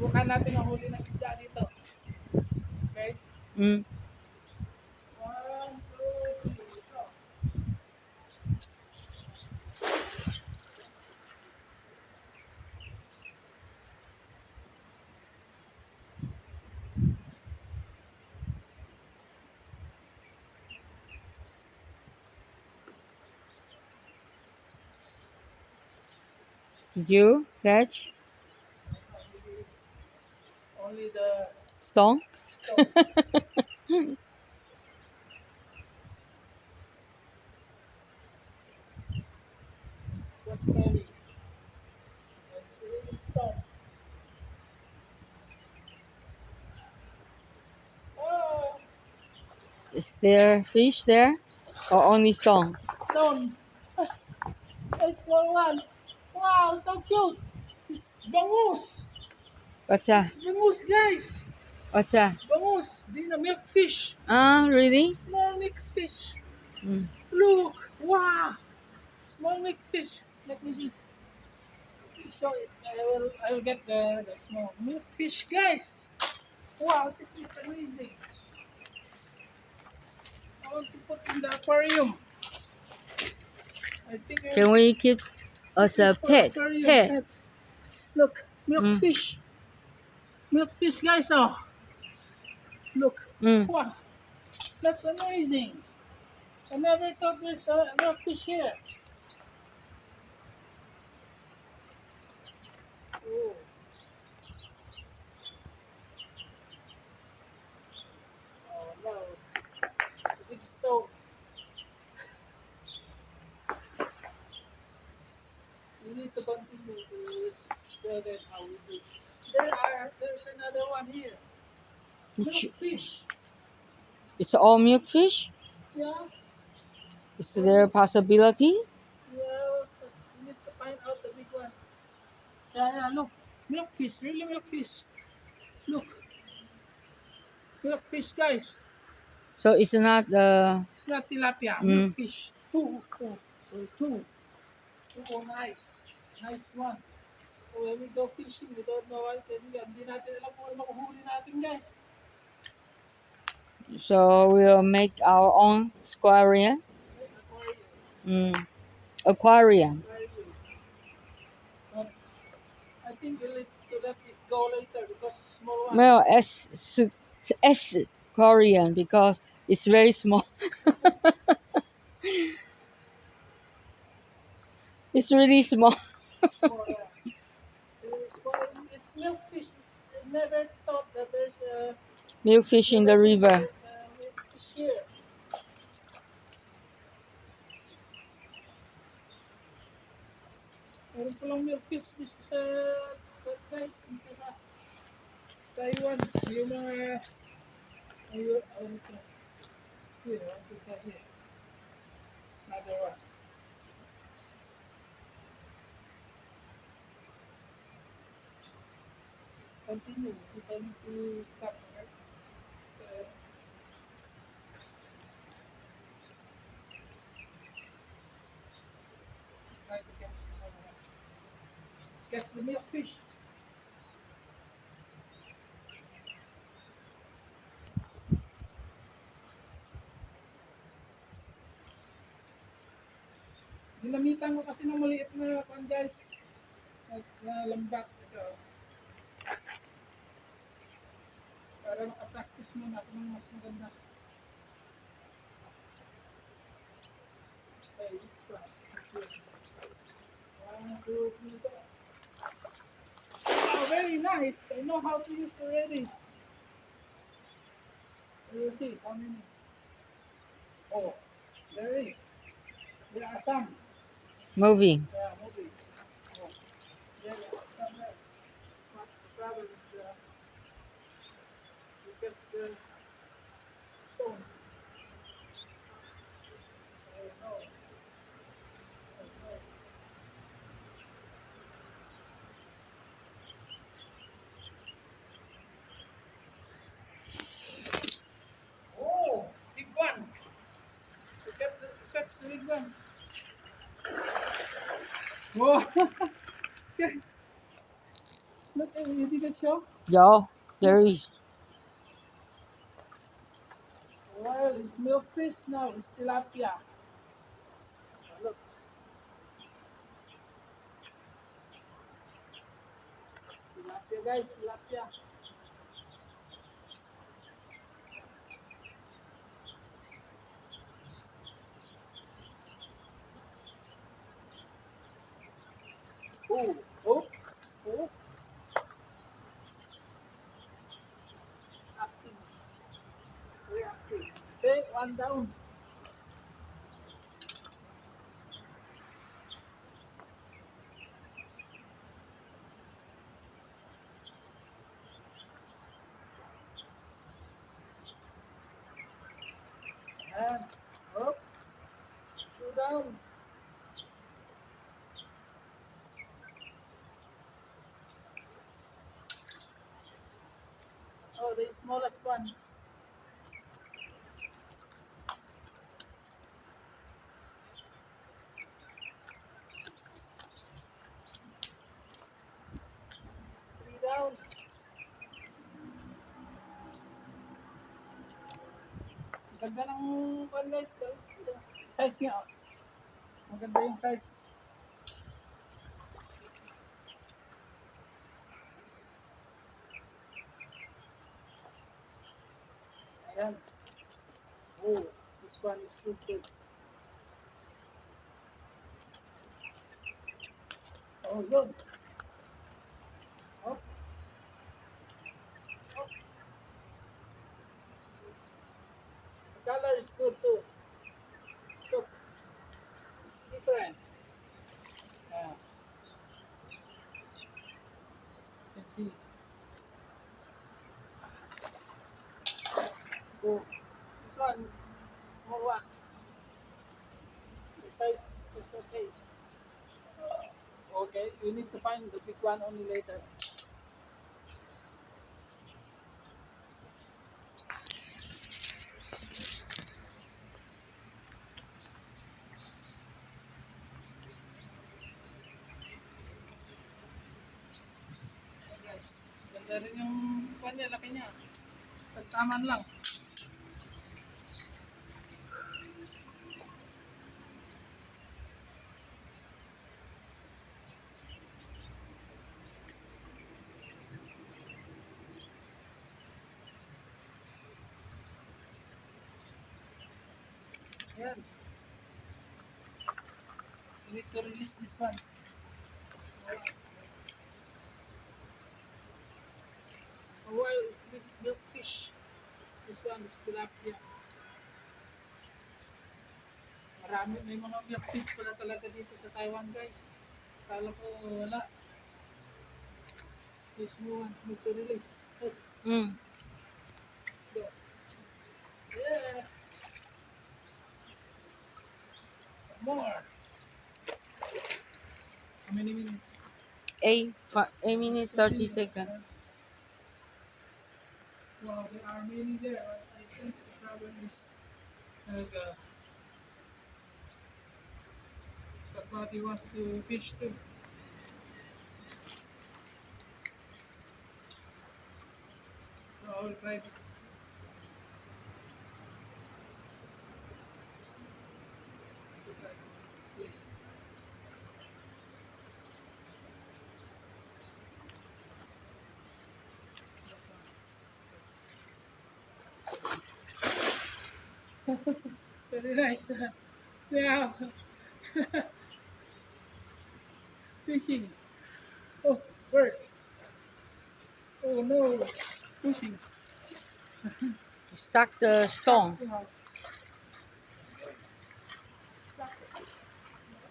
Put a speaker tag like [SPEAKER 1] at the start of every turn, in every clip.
[SPEAKER 1] Subukan natin ang huli ng isda dito. Okay?
[SPEAKER 2] Mm.
[SPEAKER 1] 1, 2, 3, go.
[SPEAKER 2] Did you catch
[SPEAKER 1] Only the
[SPEAKER 2] stone?
[SPEAKER 1] stone. What's heavy? It's really stone. Oh,
[SPEAKER 2] Is there fish there? Or only stone?
[SPEAKER 1] stone. A small one. Wow, so cute. It's bangus.
[SPEAKER 2] What's that?
[SPEAKER 1] It's bangus, guys.
[SPEAKER 2] What's that?
[SPEAKER 1] Bangus. Do you know milkfish?
[SPEAKER 2] Ah, really?
[SPEAKER 1] Small milkfish.
[SPEAKER 2] Mm.
[SPEAKER 1] Look. Wow. Small milkfish. Let me see. Show it. I will get the small milkfish, guys. Wow, this is amazing. I want to put in the aquarium. I think I
[SPEAKER 2] Can we keep as a
[SPEAKER 1] for
[SPEAKER 2] pet?
[SPEAKER 1] aquarium.
[SPEAKER 2] Pet.
[SPEAKER 1] Look,
[SPEAKER 2] Mm.
[SPEAKER 1] milkfish. Milkfish, guys. Oh, look.
[SPEAKER 2] Mm.
[SPEAKER 1] Wow, that's amazing. I never thought there's a milkfish here. Oh, oh no, the big stone. We need to continue to show them how we do. There's another one here. Milkfish.
[SPEAKER 2] It's all milkfish?
[SPEAKER 1] Yeah,
[SPEAKER 2] Is there a possibility?
[SPEAKER 1] yeah. But we need to find out the big one. Yeah, yeah. Look, milkfish. Really milkfish. Look, milkfish, guys.
[SPEAKER 2] So it's not
[SPEAKER 1] It's not tilapia.
[SPEAKER 2] mm,
[SPEAKER 1] Milkfish. Two. Oh, so two. Oh, nice. Nice one. So when we go fishing, we don't know what hindi natin alam kung ano makuhuli natin, guys.
[SPEAKER 2] so we'll make our own aquarium.
[SPEAKER 1] Aquarium.
[SPEAKER 2] Mm. Aquarium.
[SPEAKER 1] Aquarium. But I think we'll let it go later because it's small one.
[SPEAKER 2] Well, S aquarium because it's very small. It's really small.
[SPEAKER 1] Small, yeah. It's milkfish. I never thought that
[SPEAKER 2] Milkfish in the river.
[SPEAKER 1] there's a milkfish here. Meron palang milkfish dito sa guys. Dito sa Taiwan. Yung mga ayun ito. Here, I think here. Another one. Continue. If I need to stop, right? Try to catch the milkfish. Ginamitan ko kasi ng maliit na kwan, guys. Na lambat. Ito. Para makapractice muna ako ng mas maganda. Okay, this one. One, two, three, go. Oh, very nice. I know how to use already. You see how many? Oh, there is. There are some.
[SPEAKER 2] Moving.
[SPEAKER 1] Yeah, moving. Oh, there are some there. But the problem is you catch the stone. Oh no. Oh, no. Oh, big one. Catch the big one. Whoa. Guys, Look, you didn't show?
[SPEAKER 2] Yo, there is.
[SPEAKER 1] Well, it's milkfish now. It's tilapia. Look, tilapia guys, tilapia. Oh, oh, oh. Active. Very active. Okay, one down. And up, two down. Oh, the smallest one. Three down. Ganda ng kwan guys. Size niya. Oh. Maganda yung size. Ayan. Oh, this one is good too. Oh, yun. Oh, oh. The color is good too. Look, it's different. Yeah, you can see. Oh, this one, small one. The size is just okay. Okay, you need to find the big one only later. Ayan, guys, ganda rin yung kwan niya, laki niya. Tagtaman lang. Ayan. You need to release this one. A while with milkfish. This one is tilapia. Marami, may mga milkfish pala talaga dito sa Taiwan guys. Kala ko wala. This one need to release. Oh,
[SPEAKER 2] Mm.
[SPEAKER 1] go. Yeah. More. How many minutes?
[SPEAKER 2] 8 minutes 30 seconds.
[SPEAKER 1] Well, there are many there. But I think the problem is somebody wants to fish too. So I will try this. To try this, please. Very nice. Yeah. Fishing. Oh, birds. Oh no. Fishing.
[SPEAKER 2] Stuck the stone.
[SPEAKER 1] Yeah.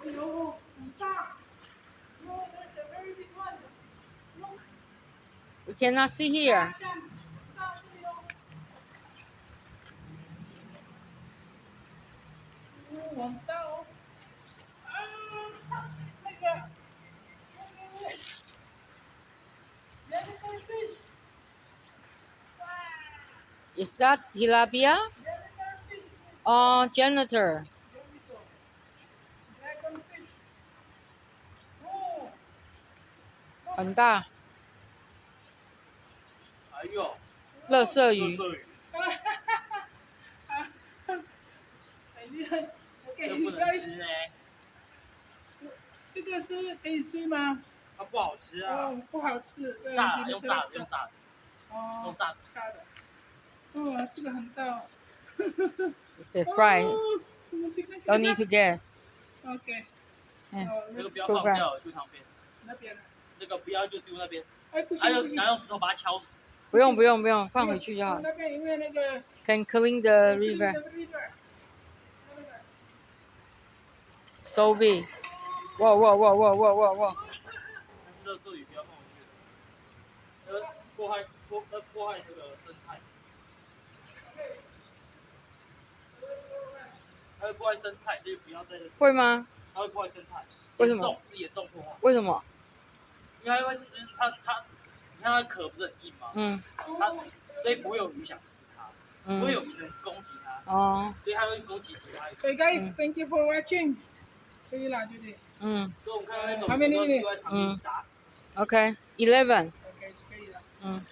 [SPEAKER 1] No, stop. No, there's a very big one. Look,
[SPEAKER 2] We cannot see here.
[SPEAKER 1] Russian. Stop, Leo. Oh, one tao. Ah, like that. Jellyfish. Wow.
[SPEAKER 2] Is that tilapia?
[SPEAKER 1] Jellyfish.
[SPEAKER 2] Janitor.
[SPEAKER 1] Dragonfish. Oh,
[SPEAKER 2] Ganda.
[SPEAKER 3] 呦，
[SPEAKER 2] 垃圾
[SPEAKER 3] 垃
[SPEAKER 2] 鱼，
[SPEAKER 3] 圾鱼，
[SPEAKER 1] 很厉害。我给
[SPEAKER 3] 这不能
[SPEAKER 1] 你看，
[SPEAKER 3] 吃呢，
[SPEAKER 1] 这个是可以吃吗？
[SPEAKER 3] 它不好吃啊。
[SPEAKER 1] 哦，不好吃。对，
[SPEAKER 3] 炸了，
[SPEAKER 1] 你的
[SPEAKER 3] 用炸的，
[SPEAKER 1] 是
[SPEAKER 3] 用炸的，
[SPEAKER 1] 哦
[SPEAKER 3] 用，炸的。
[SPEAKER 1] 炸的。哦，这个很大。
[SPEAKER 2] it's a fry.
[SPEAKER 1] 哦，我们这个
[SPEAKER 2] Don't need to get.
[SPEAKER 1] OK。
[SPEAKER 2] 嗯
[SPEAKER 1] 哦，
[SPEAKER 3] 那个不要
[SPEAKER 2] 不办
[SPEAKER 3] 放掉，丢旁边。
[SPEAKER 1] 那边呢？
[SPEAKER 3] 那个不要就丢那边，
[SPEAKER 1] 哎，不
[SPEAKER 3] 还有
[SPEAKER 1] 行不行。
[SPEAKER 3] 拿用石头把它敲死。
[SPEAKER 2] 不用不用不用，放回去就好。
[SPEAKER 1] 那边因为那个
[SPEAKER 2] Can clean the river.
[SPEAKER 1] river。
[SPEAKER 2] So big. Whoa whoa whoa whoa whoa whoa whoa.
[SPEAKER 3] 但是垃圾鱼不要放回去了，破坏那个生态，它会破坏生态，所以不要在这。
[SPEAKER 2] 会吗？
[SPEAKER 3] 它会破坏生态，
[SPEAKER 2] 为什么
[SPEAKER 3] 严重是严重破坏，
[SPEAKER 2] 为什么？
[SPEAKER 3] 因为它会吃它，你看它壳不是很硬吗？
[SPEAKER 2] 嗯
[SPEAKER 3] 所以不会有鱼想吃它，不会
[SPEAKER 2] 嗯
[SPEAKER 3] 有鱼能攻击它，
[SPEAKER 2] 哦
[SPEAKER 3] 所以它会攻击其他鱼。
[SPEAKER 1] Hey guys, thank you for watching. 可以啦，就这。
[SPEAKER 2] 嗯
[SPEAKER 3] 所以我们看到那种
[SPEAKER 1] How many
[SPEAKER 3] 都
[SPEAKER 1] minutes？
[SPEAKER 3] 丢在旁边砸死。
[SPEAKER 2] OK 11
[SPEAKER 1] OK，可以了。
[SPEAKER 2] 嗯。